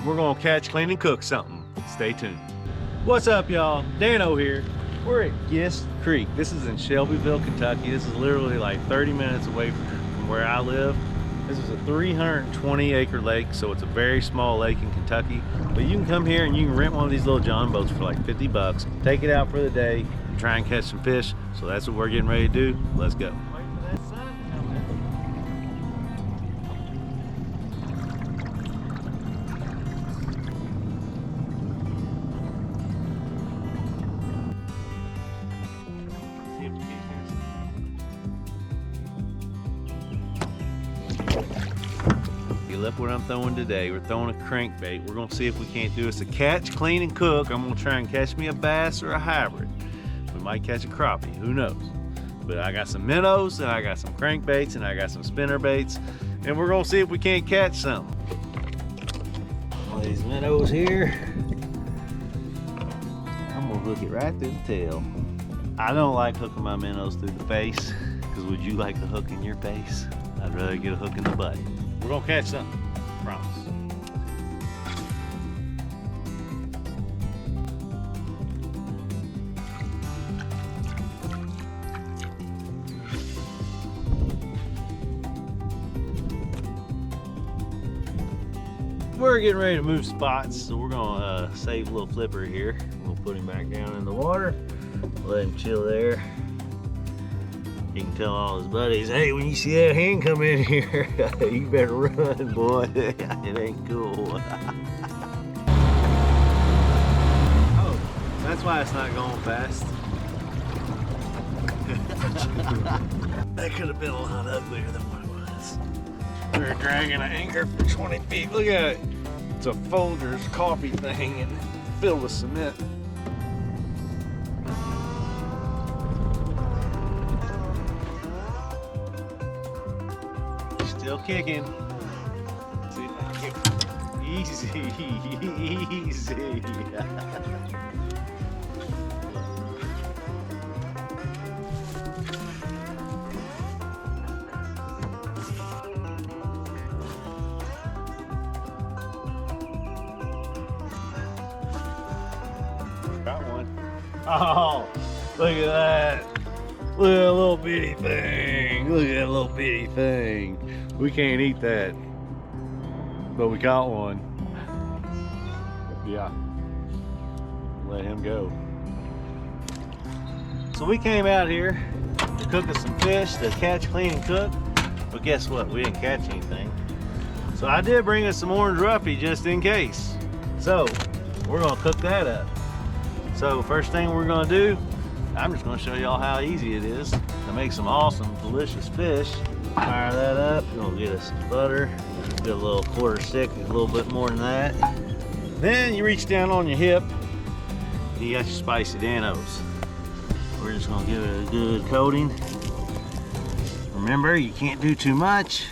we're gonna catch, clean, and cook something. Stay tuned. What's up, y'all? Dano here. We're at Gist Creek. This is in Shelbyville, Kentucky. This is literally like 30 minutes away from where I live. This is a 320-acre lake, so it's a very small lake in Kentucky. But you can come here and you can rent one of these little John boats for like 50 bucks. Take it out for the day and try and catch some fish. So that's what we're getting ready to do. Let's go. Look what I'm throwing today. We're throwing a crankbait. We're gonna see if we can't do this a catch, clean, and cook. I'm gonna try and catch me a bass or a hybrid. We might catch a crappie, who knows? But I got some minnows, and I got some crankbaits, and I got some spinner baits, and we're gonna see if we can't catch something. One of these minnows here. I'm gonna hook it right through the tail. I don't like hooking my minnows through the face, because would you like a hook in your face? I'd rather get a hook in the butt. We're gonna catch something, promise. We're getting ready to move spots, so we're gonna save a little flipper here. We'll put him back down in the water, let him chill there. He can tell all his buddies, hey, when you see that hand come in here, you better run, boy. It ain't cool. Oh, that's why it's not going fast. That could have been a lot uglier than what it was. We were dragging an anchor for 20 feet. Look at it. It's a Folgers coffee thing and filled with cement. Still kicking. See, easy, easy. Got one. Oh, look at that. Look at that little bitty thing. Look at that little bitty thing. We can't eat that, but we caught one. Yeah, let him go. So we came out here to cook us some fish, to catch, clean, and cook. But guess what? We didn't catch anything. So I did bring us some orange roughy just in case. So we're gonna cook that up. So first thing we're gonna do, I'm just gonna show y'all how easy it is to make some awesome, delicious fish. Fire that up. We'll get us some butter. Get a little quarter stick, a little bit more than that. Then you reach down on your hip and you got your spicy Danos. We're just gonna give it a good coating. Remember, you can't do too much.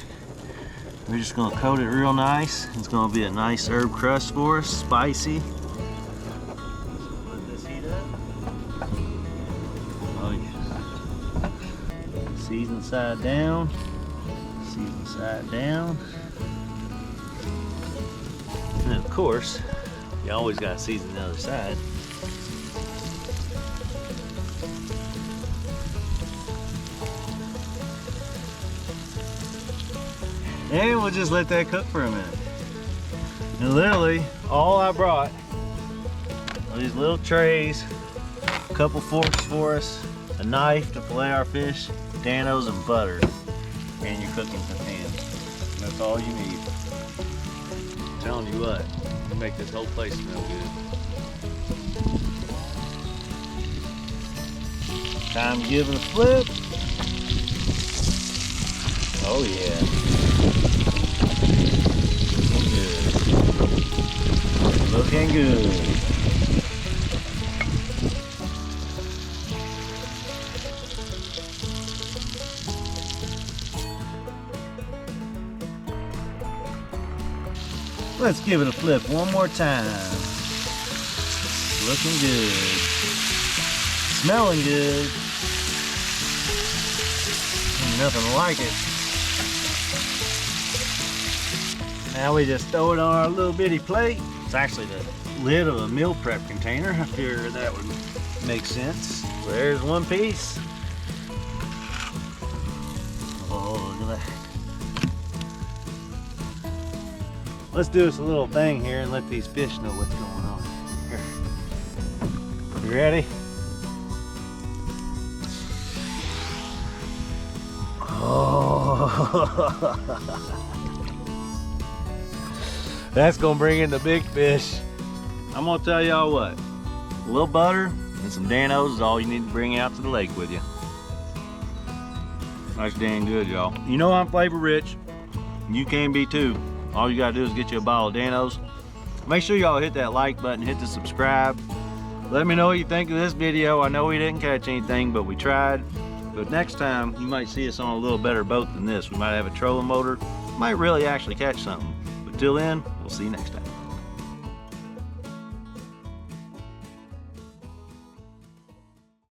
We're just gonna coat it real nice. It's gonna be a nice herb crust for us, spicy. Let this heat up. Oh yeah. Season side down. Season side down. And then of course, you always gotta season the other side. And we'll just let that cook for a minute. And literally, all I brought are these little trays, a couple forks for us, a knife to fillet our fish, Danos, and butter. And your cooking pan. That's all you need. I'm telling you what, it'll make this whole place smell good. Time to give it a flip. Oh yeah. Looking good. Looking good. Let's give it a flip one more time. Looking good. Smelling good. Ain't nothing like it. Now we just throw it on our little bitty plate. It's actually the lid of a meal prep container. I figured that would make sense. So there's one piece. Oh, look at that. Let's do us a little thing here and let these fish know what's going on. Here. You ready? Oh. That's gonna bring in the big fish. I'm gonna tell y'all what, a little butter and some Danos is all you need to bring out to the lake with you. That's dang good, y'all. You know I'm flavor rich. You can be too. All you gotta do is get you a bottle of Danos. Make sure y'all hit that like button, hit the subscribe. Let me know what you think of this video. I know we didn't catch anything, but we tried. But next time, you might see us on a little better boat than this. We might have a trolling motor. Might really actually catch something. But till then, we'll see you next time.